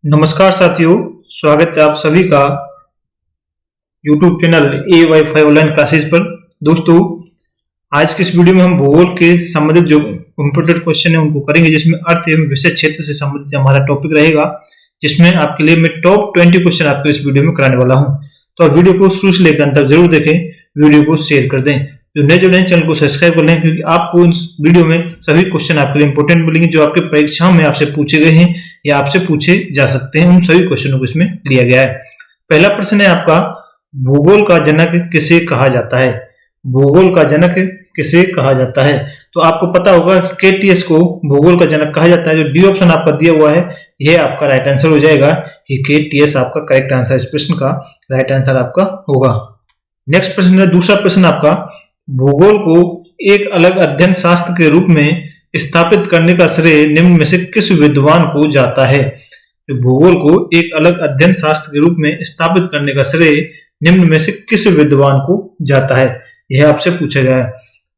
नमस्कार साथियों, स्वागत है आप सभी का YouTube चैनल ए वाई5 ऑनलाइन क्लासेस पर। दोस्तों, आज के इस वीडियो में हम भूगोल के संबंधित जो इम्पोर्टेंट क्वेश्चन है उनको करेंगे, जिसमें अर्थ एवं विषय क्षेत्र से संबंधित हमारा टॉपिक रहेगा, जिसमें आपके लिए मैं टॉप 20 क्वेश्चन आपको इस वीडियो में कराने वाला हूं। तो आप वीडियो को शुरू से लेकर अंत तक जरूर देखें, वीडियो को शेयर कर दें, जो नए जुड़े हैं चैनल को सब्सक्राइब कर लें, क्योंकि आपको इस वीडियो में सभी क्वेश्चन आपके लिए इंपॉर्टेंट मिलेंगे जो आपके परीक्षाओं में आपसे पूछे गए हैं या आपसे पूछे जा सकते हैं। उन सभी क्वेश्चनों को इसमें लिया गया है। पहला प्रश्न है आपका, भूगोल का जनक किसे कहा जाता है? भूगोल का जनक किसे कहा जाता है? तो आपको पता होगा केटीएस को भूगोल का जनक कहा जाता है। जो डी ऑप्शन आपका दिया हुआ है यह आपका राइट आंसर हो जाएगा। ये केटीएस आपका करेक्ट आंसर, इस प्रश्न का राइट आंसर आपका होगा। नेक्स्ट प्रश्न है, दूसरा प्रश्न आपका, भूगोल को एक अलग अध्ययन शास्त्र के रूप में स्थापित करने का श्रेय निम्न में से किस विद्वान को जाता है? भूगोल को एक अलग अध्ययन शास्त्र के रूप में स्थापित करने का श्रेय निम्न में से किस विद्वान को जाता है? यह आपसे पूछा गया है।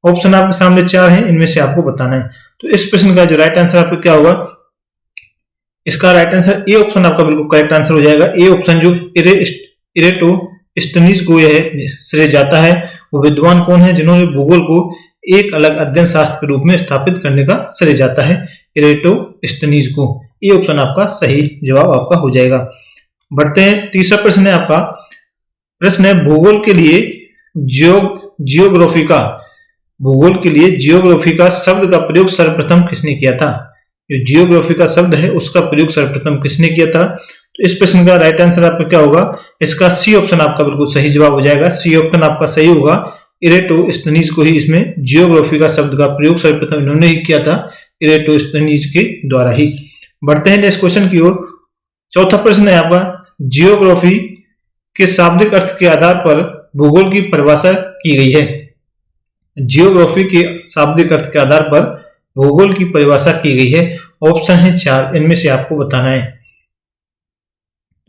ऑप्शन आपके सामने 4 हैं, इनमें से आपको बताना है। तो इस प्रश्न का जो राइट आंसर आपका क्या होगा? इसका राइट आंसर ए ऑप्शन आपका बिल्कुल करेक्ट आंसर हो जाएगा। ए ऑप्शन जो इरेटोस्टेनीज को यह श्रेय जाता है। वो विद्वान कौन है जिन्होंने भूगोल को एक अलग अध्ययन शास्त्र के रूप में स्थापित करने का श्रेय जाता है? इरेटोस्टेनीज को। ये ऑप्शन आपका सही जवाब आपका हो जाएगा। बढ़ते हैं, तीसरा प्रश्न है आपका। प्रश्न है, भूगोल के लिए भूगोल के लिए जियोग्राफी का शब्द का प्रयोग सर्वप्रथम किसने किया था? जो जियोग्राफी का शब्द है उसका प्रयोग सर्वप्रथम किसने किया था? तो इस प्रश्न का राइट आंसर आपका क्या होगा? इसका सी ऑप्शन आपका बिल्कुल सही जवाब हो जाएगा। सी ऑप्शन आपका सही होगा। इरेटोस्टेनीज को ही इसमें जियोग्राफी का शब्द का प्रयोग सर्वप्रथम इन्होंने ही किया था, इरेटोस्टेनीज के द्वारा ही। बढ़ते हैं नेक्स्ट क्वेश्चन की ओर। चौथा प्रश्न है आपका, जियोग्राफी के शाब्दिक अर्थ के आधार पर भूगोल की परिभाषा की गई है। जियोग्राफी के शाब्दिक अर्थ के आधार पर भूगोल की परिभाषा की गई है। ऑप्शन है 4, इनमें से आपको बताना है।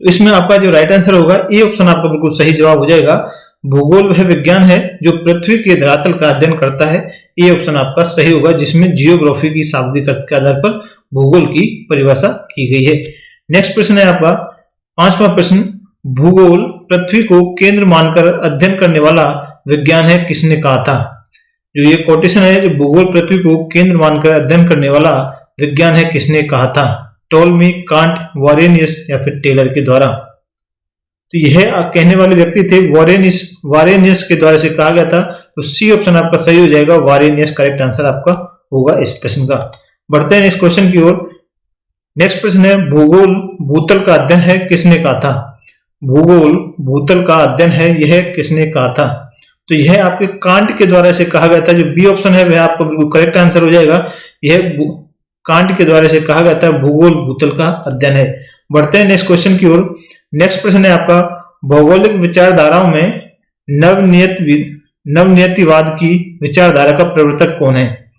तो इसमें आपका जो राइट आंसर होगा, ए ऑप्शन आपका बिल्कुल सही जवाब हो जाएगा। भूगोल वह विज्ञान है जो पृथ्वी के धरातल का अध्ययन करता है। ये ऑप्शन आपका सही होगा, जिसमें जियोग्राफी की शाब्दिक अर्थ के आधार पर भूगोल की परिभाषा की गई है। नेक्स्ट प्रश्न है आपका, पांचवा प्रश्न, भूगोल पृथ्वी को केंद्र मानकर अध्ययन करने वाला विज्ञान है किसने कहा था? जो ये कोटेशन है, जो भूगोल पृथ्वी को केंद्र मानकर अध्ययन करने वाला विज्ञान है किसने कहा था? टोल्मी, कांट, वारेनियस या फिर टेलर के द्वारा? तो यह कहने वाले व्यक्ति थे वारेनियस के द्वारा से कहा गया था। तो सी ऑप्शन आपका सही हो जाएगा। वारेनियस करेक्ट आंसर आपका होगा इस प्रश्न का। बढ़ते हैं नेक्स्ट क्वेश्चन की ओर। नेक्स्ट प्रश्न है, भूगोल भूतल का अध्ययन है किसने कहा था? भूगोल भूतल का अध्ययन है यह किसने कहा था? तो यह आपके कांट के द्वारा से कहा गया था। जो बी ऑप्शन है वह आपका बिल्कुल करेक्ट आंसर हो जाएगा। यह कांट के द्वारा से कहा गया था, भूगोल भूतल का अध्ययन है। बढ़ते हैं नेक्स्ट क्वेश्चन की ओर। नेक्स्ट प्रश्न है आपका, भौगोलिक विचारधाराओं में नवनियतिवाद की विचारधारा का प्रवर्तक कौन है?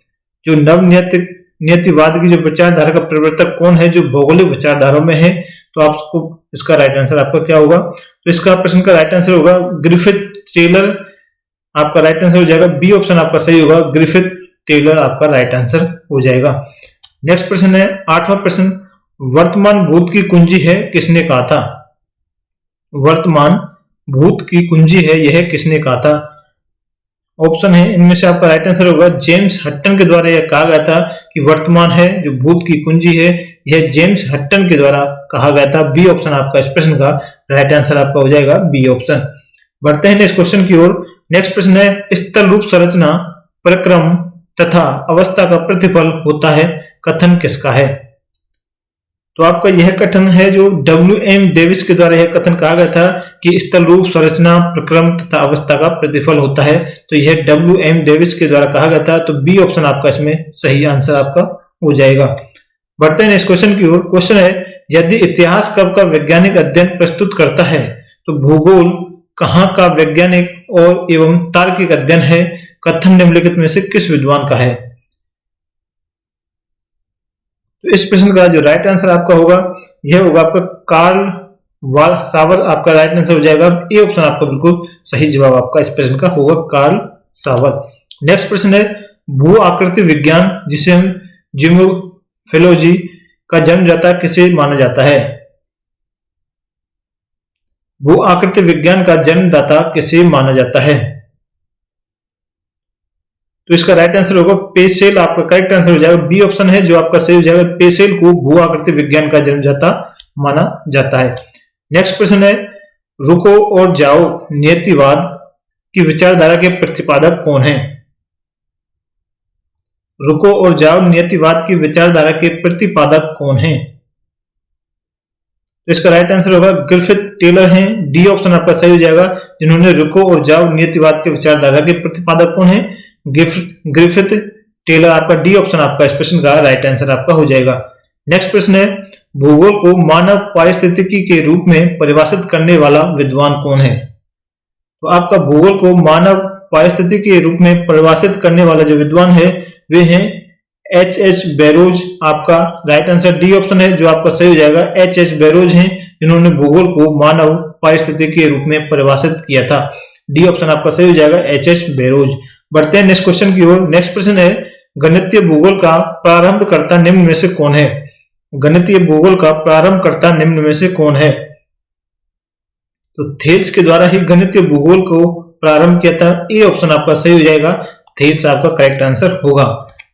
जो नवनियतिवाद की जो विचारधारा का प्रवर्तक कौन है, जो भौगोलिक विचारधाराओं में है? तो आपको इसका राइट आंसर आपका क्या होगा? तो इसका प्रश्न का राइट आंसर होगा ग्रिफिथ टेलर। आपका राइट आंसर हो जाएगा। बी ऑप्शन आपका सही होगा। ग्रिफिथ टेलर आपका राइट आंसर हो जाएगा। नेक्स्ट प्रश्न है, आठवां प्रश्न, वर्तमान भूत की कुंजी है किसने कहा था? वर्तमान भूत की कुंजी है यह किसने कहा था? ऑप्शन है, इनमें से आपका राइट आंसर होगा जेम्स हट्टन के द्वारा यह कहा गया था कि वर्तमान है जो भूत की कुंजी है, यह जेम्स हट्टन के द्वारा कहा गया था। बी ऑप्शन आपका इस प्रश्न का राइट आंसर आपका हो जाएगा, बी ऑप्शन। बढ़ते हैं नेक्स्ट क्वेश्चन की ओर। नेक्स्ट प्रश्न है, स्थल रूप संरचना, प्रक्रम तथा अवस्था का प्रतिफल होता है, कथन किसका है? तो आपका यह कथन है जो W.M. डेविस के द्वारा यह कथन कहा गया था कि स्थल रूप संरचना, प्रक्रम तथा अवस्था का प्रतिफल होता है। तो यह W.M. डेविस के द्वारा कहा गया था। तो बी ऑप्शन आपका इसमें सही आंसर आपका हो जाएगा। बढ़ते हैं नेक्स्ट क्वेश्चन की ओर। क्वेश्चन है, यदि इतिहास कब का वैज्ञानिक अध्ययन प्रस्तुत करता है तो भूगोल कहाँ का वैज्ञानिक और एवं तार्किक अध्ययन है, कथन निम्नलिखित में से किस विद्वान का है? तो इस प्रश्न का जो राइट आंसर आपका होगा यह होगा आपका कार्ल सावर आपका राइट आंसर हो जाएगा। ए ऑप्शन आपका बिल्कुल सही जवाब आपका इस प्रश्न का होगा, कार्ल सावर। नेक्स्ट प्रश्न है, भू आकृति विज्ञान जिसे हम जियोफिलोजी का जन्मदाता किसे माना जाता है? भू आकृति विज्ञान का जन्मदाता किसे माना जाता है? तो इसका राइट आंसर होगा पेशेल, आपका करेक्ट आंसर हो जाएगा बी ऑप्शन है जो आपका सही हो जाएगा। पेशेल को भू आकृति विज्ञान का जन्मदाता माना जाता है। नेक्स्ट प्रश्न है, रुको और जाओ नियतिवाद की विचारधारा के प्रतिपादक कौन है? रुको और जाओ नियतिवाद की विचारधारा के प्रतिपादक कौन है? तो इसका राइट आंसर होगा ग्रिफिथ टेलर हैं। डी ऑप्शन आपका सही हो जाएगा, जिन्होंने रुको और जाओ नियतिवाद के विचारधारा के प्रतिपादक कौन है? Griffith Taylor. आपका डी ऑप्शन आपका इस प्रश्न का राइट आंसर आपका हो जाएगा। नेक्स्ट प्रश्न है, भूगोल को मानव पारिस्थितिकी के रूप में परिभाषित करने वाला विद्वान कौन है? तो आपका भूगोल को मानव पारिस्थितिकी के रूप में परिभाषित करने वाला जो विद्वान है वे हैं एच बैरोज। आपका राइट आंसर डी ऑप्शन है जो आपका सही हो जाएगा। एच बैरोज हैं जिन्होंने भूगोल को मानव पारिस्थितिकी के रूप में परिभाषित किया था। डी ऑप्शन आपका सही हो जाएगा, एच बैरोज। बढ़ते हैं नेक्स्ट क्वेश्चन की ओर। नेक्स्ट प्रश्न है, गणितीय भूगोल का प्रारंभकर्ता निम्न में से कौन है? गणितीय भूगोल का प्रारंभकर्ता निम्न में से कौन है? तो थेल्स के द्वारा ही गणितीय भूगोल को प्रारंभ किया था। ए ऑप्शन आपका सही हो जाएगा, थेल्स आपका करेक्ट आंसर होगा।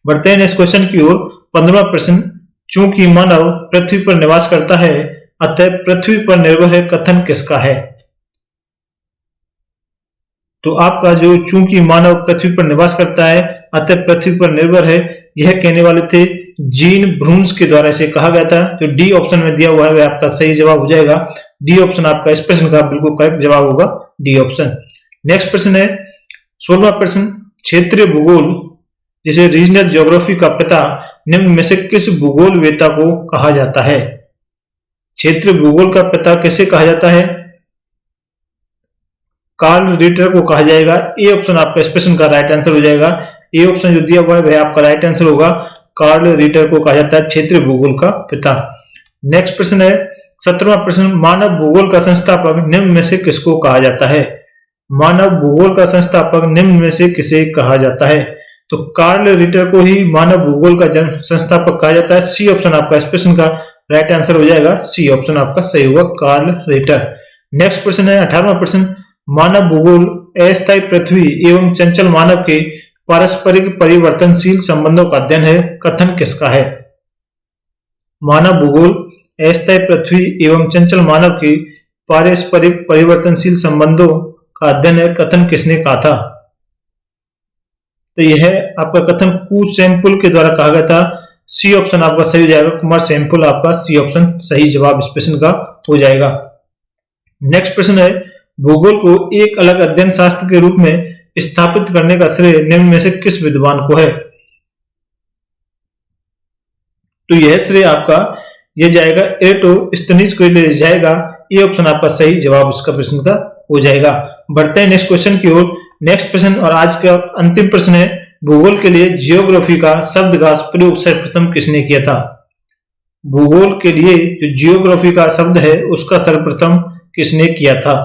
बढ़ते हैं नेक्स्ट क्वेश्चन की ओर। 15वां प्रश्न, चूंकि मानव पृथ्वी पर निवास करता है अतः पृथ्वी पर निर्भर है कथन किसका है? तो आपका जो चूंकि मानव पृथ्वी पर निवास करता है अतः पृथ्वी पर निर्भर है, यह कहने वाले थे जीन ब्रून्स के द्वारा इसे कहा गया था। जो डी ऑप्शन में दिया हुआ है वह आपका सही जवाब हो जाएगा। डी ऑप्शन आपका इस प्रश्न का बिल्कुल करेक्ट जवाब होगा, डी ऑप्शन। नेक्स्ट प्रश्न है 16वां प्रश्न, क्षेत्रीय भूगोल जिसे रीजनल ज्योग्राफी का पिता निम्न में से किस भूगोलवेत्ता को कहा जाता है? क्षेत्रीय भूगोल का पिता किसे कहा जाता है? कार्ल रिटर को कहा जाएगा। ए ऑप्शन आपका इस प्रश्न का राइट आंसर हो जाएगा। ए ऑप्शन जो दिया हुआ है वह आपका राइट आंसर होगा। कार्ल रिटर को कहा जाता है क्षेत्रीय भूगोल का पिता। नेक्स्ट प्रश्न है 17वां प्रश्न, मानव भूगोल का संस्थापक निम्न में से किसको कहा जाता है? मानव भूगोल का संस्थापक निम्न में से किसे कहा जाता है? तो कार्ल रिटर को ही मानव भूगोल का जन्म संस्थापक कहा जाता है। सी ऑप्शन आपका इस प्रश्न का राइट आंसर हो जाएगा। सी ऑप्शन आपका सही होगा, कार्ल रिटर। नेक्स्ट प्रश्न है 18वां प्रश्न, मानव भूगोल अस्थायी पृथ्वी एवं चंचल मानव के पारस्परिक परिवर्तनशील संबंधों का अध्ययन है, कथन किसका है? मानव भूगोल अस्थायी पृथ्वी एवं चंचल मानव के पारस्परिक परिवर्तनशील संबंधों का अध्ययन है, कथन किसने कहा था? तो यह आपका कथन कु सैंपुल के द्वारा कहा गया था। सी ऑप्शन आपका सही हो जाएगा, कुमार सैंपुल आपका सी ऑप्शन सही जवाब इस प्रश्न का हो जाएगा। नेक्स्ट प्रश्न है, भूगोल को एक अलग अध्ययन शास्त्र के रूप में स्थापित करने का श्रेय निम्न में से किस विद्वान को है? तो यह श्रेय आपका यह जाएगा एराटोस्थेनीज को ले जाएगा। ये ऑप्शन आपका सही जवाब इसका प्रश्न का हो जाएगा। बढ़ते हैं नेक्स्ट क्वेश्चन की ओर। नेक्स्ट प्रश्न और आज का अंतिम प्रश्न है, भूगोल के लिए जियोग्राफी का शब्द का प्रयोग सर्वप्रथम किसने किया था? भूगोल के लिए जो जियोग्राफी का शब्द है उसका सर्वप्रथम किसने किया था?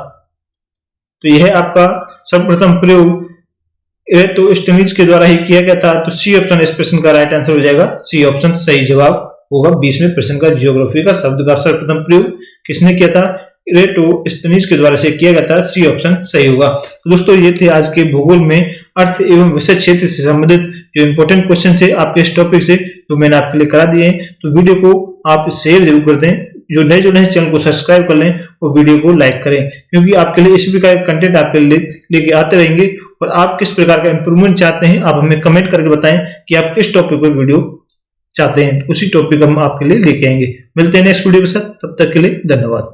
तो यह आपका सर्वप्रथम प्रयोग एराटोस्थेनीज के द्वारा ही किया गया था। तो सी ऑप्शन इस प्रश्न का राइट आंसर हो जाएगा। सी ऑप्शन सही जवाब होगा। 20वें प्रश्न का जियोग्राफी का शब्द का सर्वप्रथम प्रयोग किसने किया था? एराटोस्थेनीज के द्वारा से किया गया था। सी ऑप्शन सही होगा। तो दोस्तों ये थे आज के भूगोल में अर्थ एवं विषय क्षेत्र से संबंधित जो इंपॉर्टेंट क्वेश्चन थे आपके इस टॉपिक से, जो मैंने आपके लिए करा दिए हैं। तो वीडियो को आप शेयर जरूर कर दें, जो नए चैनल को सब्सक्राइब कर लें और वीडियो को लाइक करें, क्योंकि आपके लिए इस प्रकार के कंटेंट आपके लिए लेके आते रहेंगे। और आप किस प्रकार का इंप्रूवमेंट चाहते हैं आप हमें कमेंट करके बताएं कि आप किस टॉपिक पर वीडियो चाहते हैं, उसी टॉपिक हम आपके लिए लेके आएंगे। मिलते हैं नेक्स्ट वीडियो के साथ, तब तक के लिए धन्यवाद।